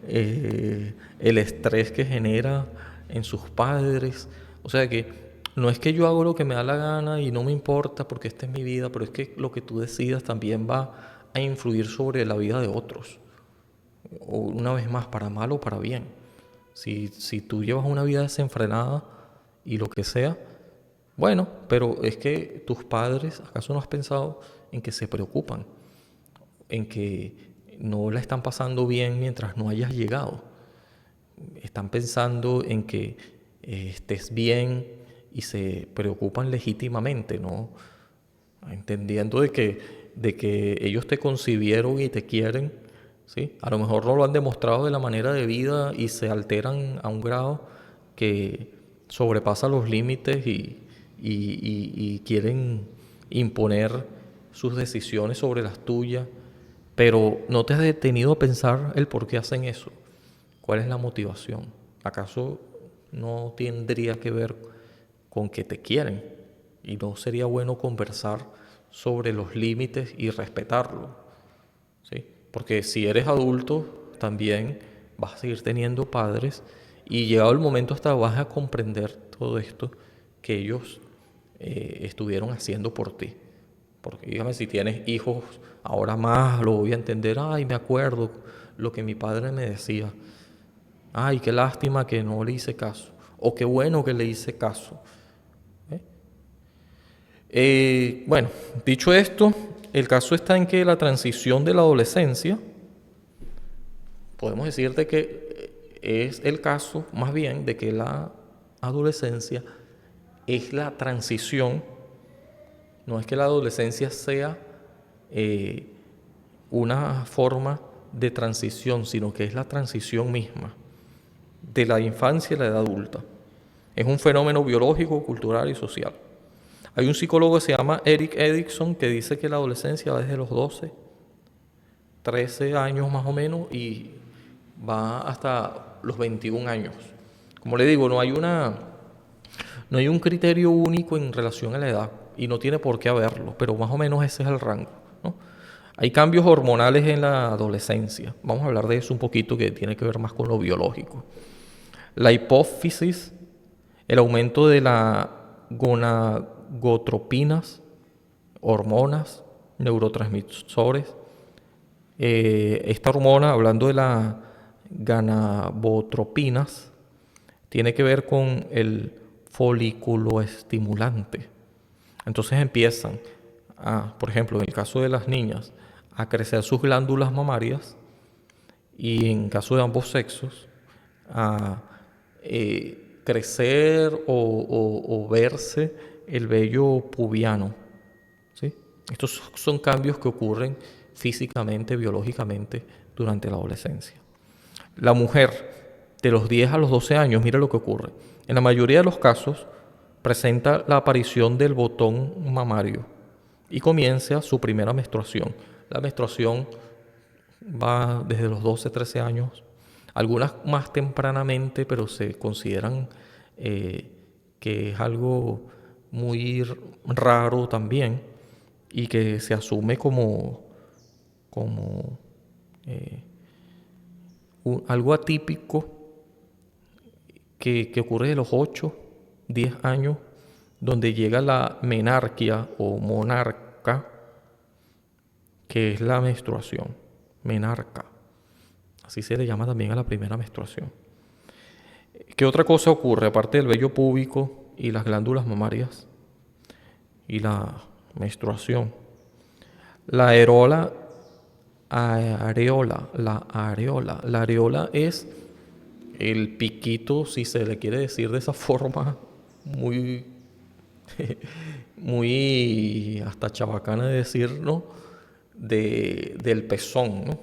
el estrés que genera en sus padres. O sea que no es que yo hago lo que me da la gana y no me importa porque esta es mi vida, pero es que lo que tú decidas también va a influir sobre la vida de otros. O una vez más, para mal o para bien. Si tú llevas una vida desenfrenada y lo que sea, bueno, pero es que tus padres, ¿acaso no has pensado en que se preocupan? En que no la están pasando bien mientras no hayas llegado. Están pensando en que estés bien y se preocupan legítimamente, ¿no? Entendiendo de que ellos te concibieron y te quieren, ¿sí? A lo mejor no lo han demostrado de la manera de vida y se alteran a un grado que sobrepasa los límites y quieren imponer sus decisiones sobre las tuyas, pero no te has detenido a pensar el por qué hacen eso. ¿Cuál es la motivación? ¿Acaso no tendría que ver con que te quieren? Y no sería bueno conversar sobre los límites y respetarlo, ¿sí? Porque si eres adulto, también vas a seguir teniendo padres y llegado el momento hasta vas a comprender todo esto que ellos estuvieron haciendo por ti. Porque dígame, si tienes hijos, ahora más lo voy a entender. Ay, me acuerdo lo que mi padre me decía. Ay, qué lástima que no le hice caso. O qué bueno que le hice caso. Bueno, dicho esto, el caso está en que la transición de la adolescencia, podemos decirte que es el caso más bien de que la adolescencia es la transición, no es que la adolescencia sea una forma de transición, sino que es la transición misma de la infancia a la edad adulta. Es un fenómeno biológico, cultural y social. Hay un psicólogo que se llama Eric Erikson que dice que la adolescencia va desde los 12, 13 años más o menos y va hasta los 21 años. Como le digo, no hay un criterio único en relación a la edad y no tiene por qué haberlo, pero más o menos ese es el rango, ¿no? Hay cambios hormonales en la adolescencia. Vamos a hablar de eso un poquito, que tiene que ver más con lo biológico. La hipófisis, el aumento de la gonadotropinas, hormonas, neurotransmisores. Esta hormona, hablando de las ganabotropinas, tiene que ver con el folículo estimulante. Entonces empiezan por ejemplo, en el caso de las niñas, a crecer sus glándulas mamarias, y en caso de ambos sexos, a crecer o verse el vello pubiano, ¿sí? Estos son cambios que ocurren físicamente, biológicamente, durante la adolescencia. La mujer, de los 10 a los 12 años, mira lo que ocurre. En la mayoría de los casos, presenta la aparición del botón mamario y comienza su primera menstruación. La menstruación va desde los 12, 13 años, algunas más tempranamente, pero se consideran que es algo muy raro también, y que se asume como algo atípico que ocurre de los 8, 10 años, donde llega la menarquia o monarca, que es la menstruación. Menarca. Así se le llama también a la primera menstruación. ¿Qué otra cosa ocurre aparte del vello púbico y las glándulas mamarias y la menstruación? La areola. La areola es el piquito, si se le quiere decir de esa forma, muy muy hasta chabacana de decir, ¿no? Del pezón, ¿no?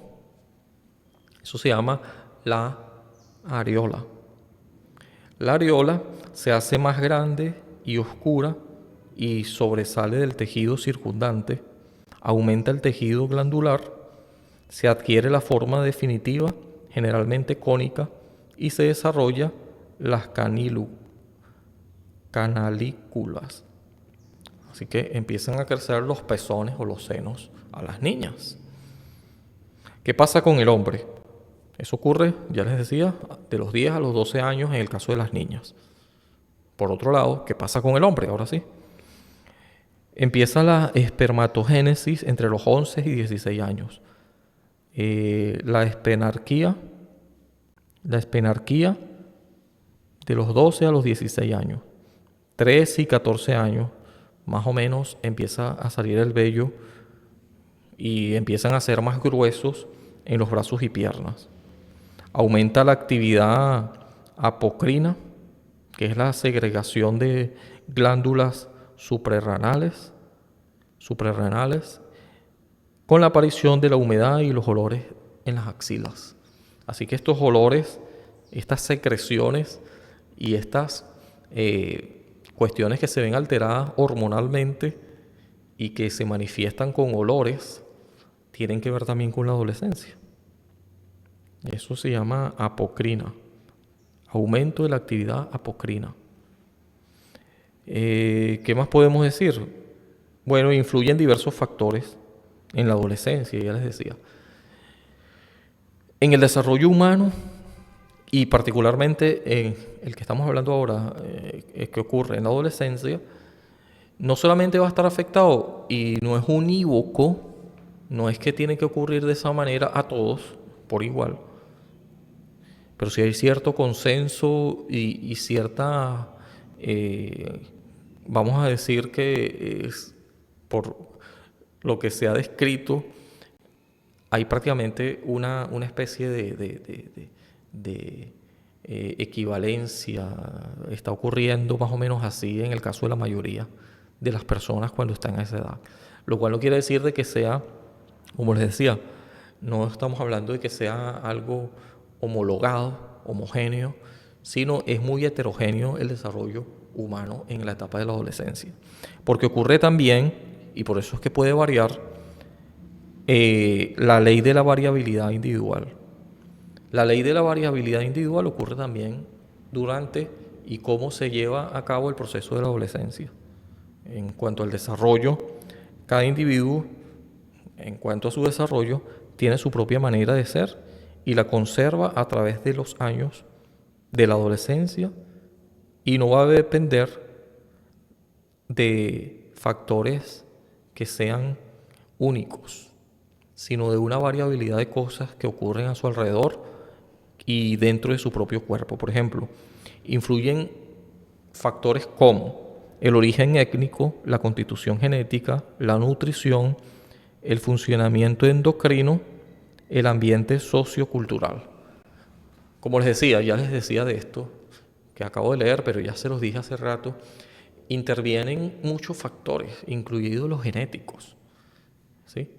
Eso se llama la areola. La areola se hace más grande y oscura y sobresale del tejido circundante, aumenta el tejido glandular, se adquiere la forma definitiva, generalmente cónica, y se desarrolla las canalículas. Así que empiezan a crecer los pezones o los senos a las niñas. ¿Qué pasa con el hombre? Eso ocurre, ya les decía, de los 10 a los 12 años en el caso de las niñas. Por otro lado, ¿qué pasa con el hombre? Ahora sí. Empieza la espermatogénesis entre los 11 y 16 años. La espenarquía de los 12 a los 16 años. 13 y 14 años, más o menos, empieza a salir el vello y empiezan a ser más gruesos en los brazos y piernas. Aumenta la actividad apocrina, que es la segregación de glándulas suprarrenales, con la aparición de la humedad y los olores en las axilas. Así que estos olores, estas secreciones y estas cuestiones que se ven alteradas hormonalmente y que se manifiestan con olores, tienen que ver también con la adolescencia. Eso se llama apocrina, aumento de la actividad apocrina. ¿Qué más podemos decir? Bueno, influyen diversos factores en la adolescencia, ya les decía. En el desarrollo humano, y particularmente en el que estamos hablando ahora, que ocurre en la adolescencia, no solamente va a estar afectado, y no es unívoco, no es que tiene que ocurrir de esa manera a todos por igual, pero sí hay cierto consenso y cierta, vamos a decir que es por lo que se ha descrito, hay prácticamente una especie de equivalencia. Está ocurriendo más o menos así en el caso de la mayoría de las personas cuando están a esa edad. Lo cual no quiere decir de que sea, como les decía, no estamos hablando de que sea algo homologado, homogéneo, sino es muy heterogéneo el desarrollo humano en la etapa de la adolescencia. Porque ocurre también, y por eso es que puede variar, la ley de la variabilidad individual. La ley de la variabilidad individual ocurre también durante y cómo se lleva a cabo el proceso de la adolescencia. En cuanto al desarrollo, cada individuo en cuanto a su desarrollo, tiene su propia manera de ser y la conserva a través de los años de la adolescencia y no va a depender de factores que sean únicos, sino de una variabilidad de cosas que ocurren a su alrededor y dentro de su propio cuerpo. Por ejemplo, influyen factores como el origen étnico, la constitución genética, la nutrición, el funcionamiento endocrino, el ambiente sociocultural. Como les decía, ya les decía de esto, que acabo de leer, pero ya se los dije hace rato, intervienen muchos factores, incluidos los genéticos, ¿sí?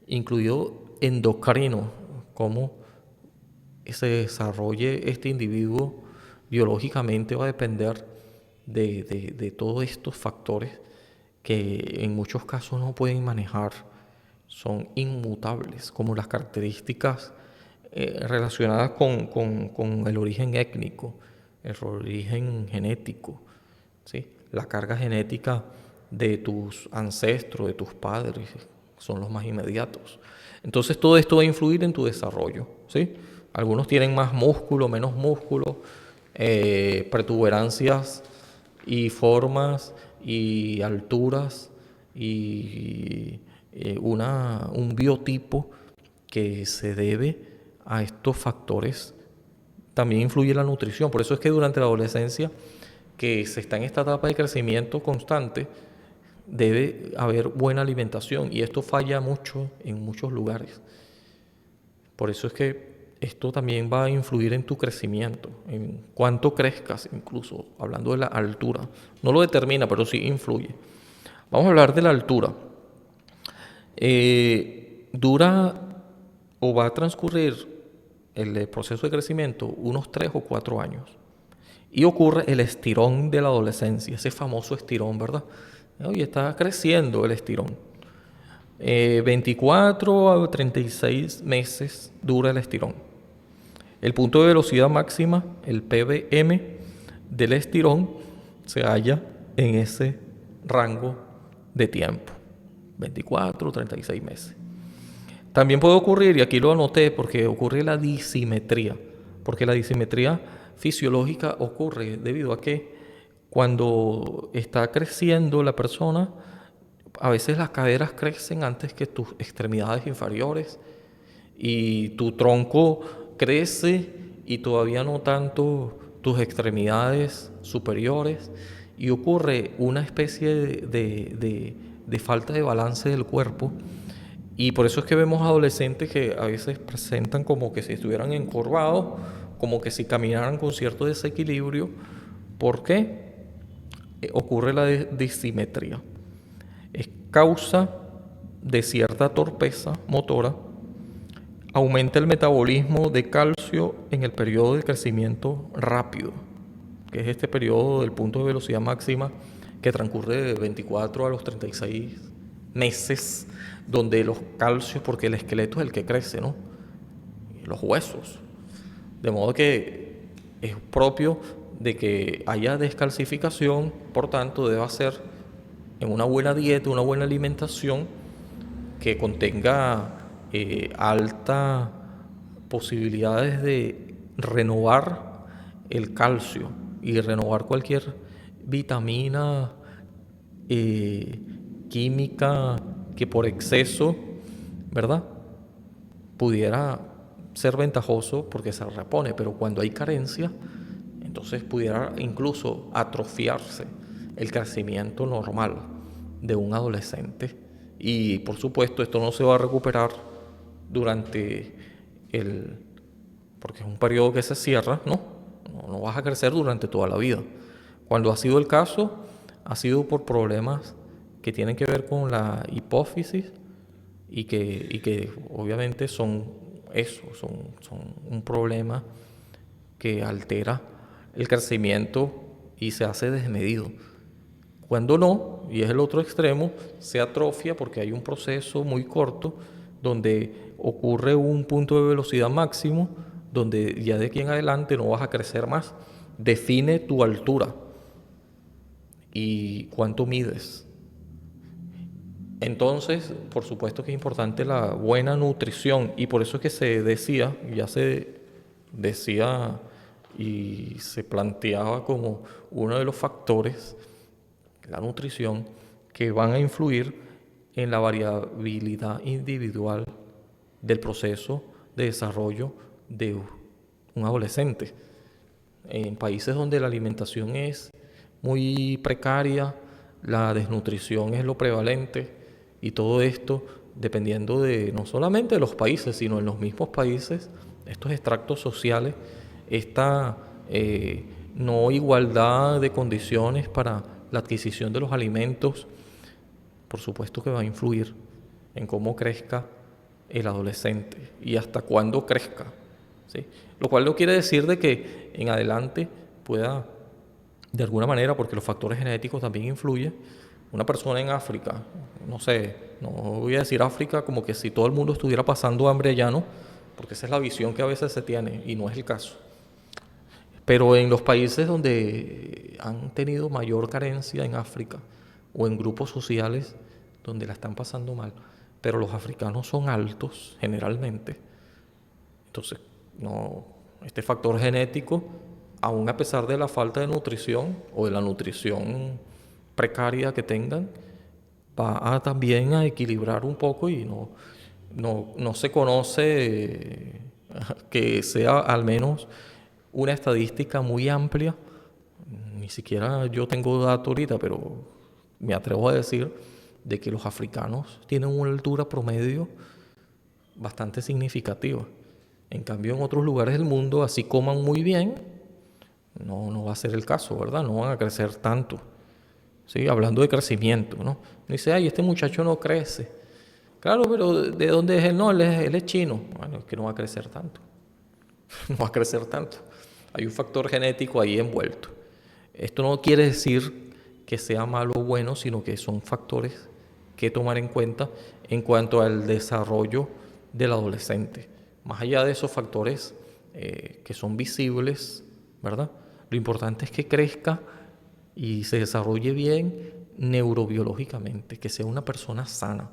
Incluido endocrino, cómo se desarrolle este individuo biológicamente va a depender de todos estos factores que en muchos casos no pueden manejar, son inmutables, como las características relacionadas con el origen étnico, el origen genético, ¿sí? La carga genética de tus ancestros, de tus padres, son los más inmediatos. Entonces todo esto va a influir en tu desarrollo, ¿sí? Algunos tienen más músculo, menos músculo, protuberancias y formas y alturas y un biotipo que se debe a estos factores. También influye la nutrición. Por eso es que durante la adolescencia, que se está en esta etapa de crecimiento constante, debe haber buena alimentación y esto falla mucho en muchos lugares. Por eso es que esto también va a influir en tu crecimiento, en cuánto crezcas, incluso hablando de la altura. No lo determina, pero sí influye. Vamos a hablar de la altura. Dura o va a transcurrir el proceso de crecimiento unos 3 o 4 años. Y ocurre el estirón de la adolescencia, ese famoso estirón, ¿verdad? Oye, está creciendo el estirón. 24 a 36 meses dura el estirón. El punto de velocidad máxima, el PVM del estirón, se halla en ese rango de tiempo, 24 o 36 meses. También puede ocurrir, y aquí lo anoté porque ocurre la disimetría, porque la disimetría fisiológica ocurre debido a que cuando está creciendo la persona, a veces las caderas crecen antes que tus extremidades inferiores y tu tronco crece y todavía no tanto tus extremidades superiores y ocurre una especie de falta de balance del cuerpo y por eso es que vemos adolescentes que a veces presentan como que si estuvieran encorvados, como que si caminaran con cierto desequilibrio. ¿Por qué? Ocurre la disimetría. Es causa de cierta torpeza motora, aumenta el metabolismo de calcio en el periodo de crecimiento rápido, que es este periodo del punto de velocidad máxima que transcurre de 24 a los 36 meses, donde los calcios, porque el esqueleto es el que crece, ¿no? Los huesos. De modo que es propio de que haya descalcificación, por tanto debe ser en una buena dieta, una buena alimentación que contenga altas posibilidades de renovar el calcio y renovar cualquier vitamina química que por exceso, ¿verdad?, pudiera ser ventajoso porque se repone, pero cuando hay carencia, entonces pudiera incluso atrofiarse el crecimiento normal de un adolescente. Y por supuesto esto no se va a recuperar durante porque es un periodo que se cierra, no vas a crecer durante toda la vida. Cuando ha sido el caso, ha sido por problemas que tienen que ver con la hipófisis y que obviamente son un problema que altera el crecimiento y se hace desmedido. Cuando no, y es el otro extremo, se atrofia porque hay un proceso muy corto donde ocurre un punto de velocidad máximo, donde ya de aquí en adelante no vas a crecer más. Define tu altura y cuánto mides. Entonces, por supuesto que es importante la buena nutrición y por eso es que se decía, ya se decía y se planteaba como uno de los factores, la nutrición, que van a influir en la variabilidad individual del proceso de desarrollo de un adolescente. En países donde la alimentación es muy precaria, la desnutrición es lo prevalente y todo esto dependiendo de no solamente de los países, sino en los mismos países, estos extractos sociales, esta no igualdad de condiciones para la adquisición de los alimentos, por supuesto que va a influir en cómo crezca el adolescente y hasta cuándo crezca, ¿sí? Lo cual no quiere decir de que en adelante pueda, de alguna manera, porque los factores genéticos también influyen, una persona en África, no sé, no voy a decir África como que si todo el mundo estuviera pasando hambre allá, ¿no? Porque esa es la visión que a veces se tiene y no es el caso. Pero en los países donde han tenido mayor carencia en África o en grupos sociales donde la están pasando mal, pero los africanos son altos generalmente, entonces no, este factor genético, aún a pesar de la falta de nutrición o de la nutrición precaria que tengan, va a también a equilibrar un poco y no se conoce que sea al menos una estadística muy amplia, ni siquiera yo tengo datos ahorita, pero me atrevo a decir de que los africanos tienen una altura promedio bastante significativa. En cambio, en otros lugares del mundo, así coman muy bien, no va a ser el caso, ¿verdad? No van a crecer tanto. ¿Sí? Hablando de crecimiento, ¿no? Dice, ay, este muchacho no crece. Claro, pero ¿de dónde es él? No, él es chino. Bueno, es que no va a crecer tanto. No va a crecer tanto. Hay un factor genético ahí envuelto. Esto no quiere decir que sea malo o bueno, sino que son factores que tomar en cuenta en cuanto al desarrollo del adolescente. Más allá de esos factores que son visibles, ¿verdad? Lo importante es que crezca y se desarrolle bien neurobiológicamente, que sea una persona sana,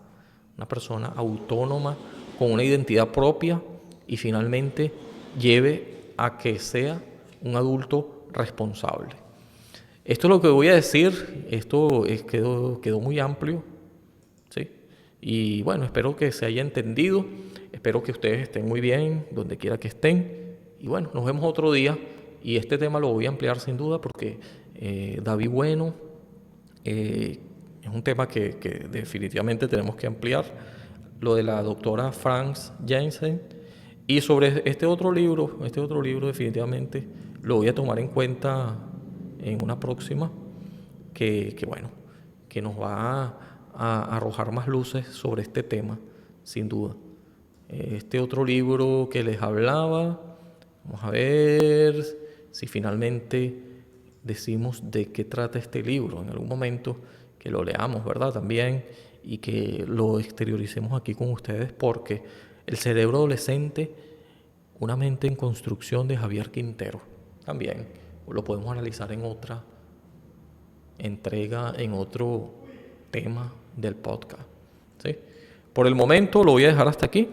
una persona autónoma, con una identidad propia y finalmente lleve a que sea un adulto responsable. Esto es lo que voy a decir, quedó muy amplio, ¿sí? Y bueno, espero que se haya entendido, espero que ustedes estén muy bien, donde quiera que estén, y bueno, nos vemos otro día, y este tema lo voy a ampliar sin duda porque David Bueno es un tema que definitivamente tenemos que ampliar, lo de la doctora Franz Jensen, y sobre este otro libro definitivamente lo voy a tomar en cuenta en una próxima, bueno, que nos va a arrojar más luces sobre este tema, sin duda. Este otro libro que les hablaba, vamos a ver si finalmente decimos de qué trata este libro en algún momento, que lo leamos, ¿verdad? También, y que lo exterioricemos aquí con ustedes, porque El cerebro adolescente, una mente en construcción, de Javier Quintero, también lo podemos analizar en otra entrega, en otro tema del podcast, ¿sí? Por el momento lo voy a dejar hasta aquí.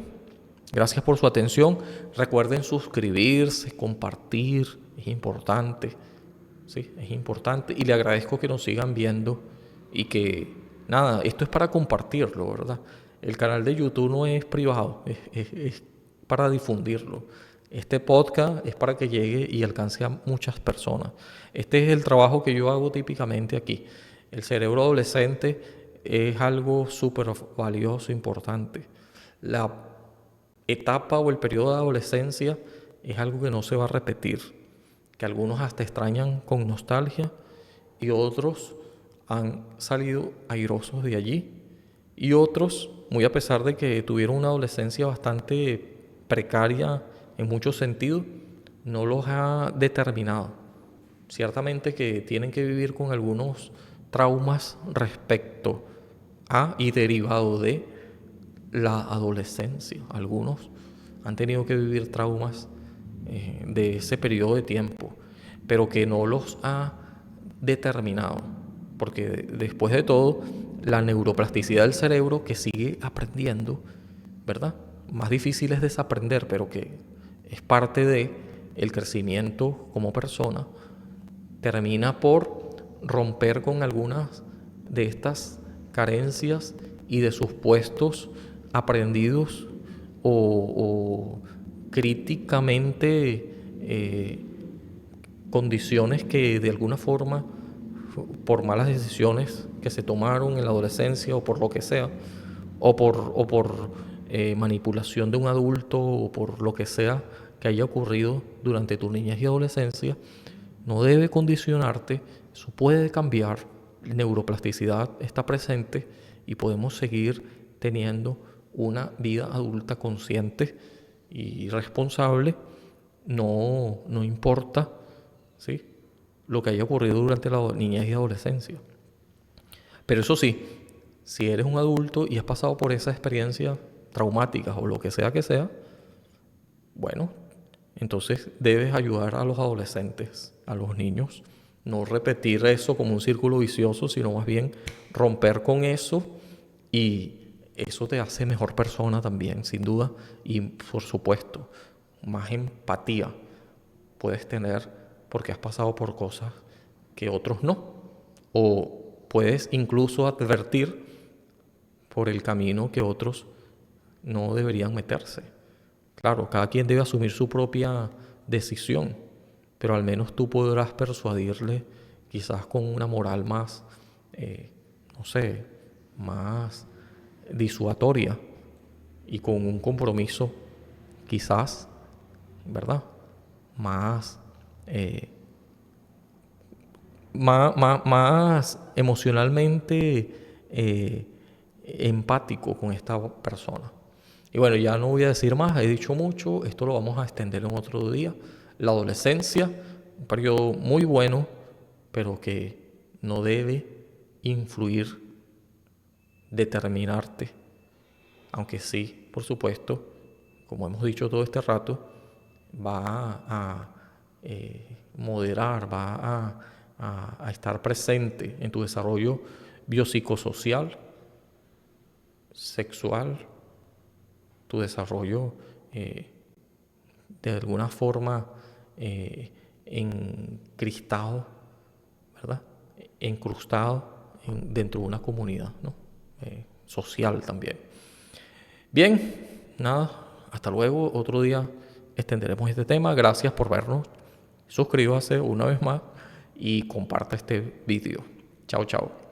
Gracias por su atención. Recuerden suscribirse, compartir, es importante, ¿sí? Es importante, y le agradezco que nos sigan viendo y que, nada, esto es para compartirlo, ¿verdad? El canal de YouTube no es privado, es para difundirlo. Este podcast es para que llegue y alcance a muchas personas. Este es el trabajo que yo hago típicamente aquí. El cerebro adolescente es algo súper valioso, importante. La etapa o el periodo de adolescencia es algo que no se va a repetir, que algunos hasta extrañan con nostalgia y otros han salido airosos de allí, y otros, muy a pesar de que tuvieron una adolescencia bastante precaria en muchos sentidos, no los ha determinado. Ciertamente que tienen que vivir con algunos traumas respecto a y derivado de la adolescencia. Algunos han tenido que vivir traumas de ese periodo de tiempo, pero que no los ha determinado, porque después de todo, la neuroplasticidad del cerebro que sigue aprendiendo, ¿verdad? Más difícil es desaprender, pero que es parte de el crecimiento como persona, termina por romper con algunas de estas carencias y de supuestos aprendidos o críticamente condiciones que de alguna forma, por malas decisiones que se tomaron en la adolescencia o por lo que sea, o por manipulación de un adulto o por lo que sea que haya ocurrido durante tu niñez y adolescencia, no debe condicionarte. Eso puede cambiar. La neuroplasticidad está presente y podemos seguir teniendo una vida adulta consciente y responsable. No importa, ¿sí?, lo que haya ocurrido durante la niñez y adolescencia. Pero eso sí, si eres un adulto y has pasado por esas experiencias traumáticas o lo que sea, bueno, entonces debes ayudar a los adolescentes, a los niños. No repetir eso como un círculo vicioso, sino más bien romper con eso, y eso te hace mejor persona también, sin duda. Y por supuesto, más empatía puedes tener porque has pasado por cosas que otros no. O puedes incluso advertir por el camino que otros no deberían meterse. Claro, cada quien debe asumir su propia decisión, pero al menos tú podrás persuadirle quizás con una moral más, no sé, más disuadoria y con un compromiso quizás, ¿verdad?, más, más emocionalmente empático con esta persona. Y bueno, ya no voy a decir más, he dicho mucho, esto lo vamos a extender en otro día. La adolescencia, un periodo muy bueno, pero que no debe influir, determinarte, aunque sí, por supuesto, como hemos dicho todo este rato, va a moderar, va a estar presente en tu desarrollo biopsicosocial, sexual, tu desarrollo de alguna forma encristado, ¿verdad?, encrustado dentro de una comunidad, ¿no?, social también. Bien, nada, hasta luego. Otro día extenderemos este tema. Gracias por vernos. Suscríbase una vez más y comparta este vídeo. Chao, chao.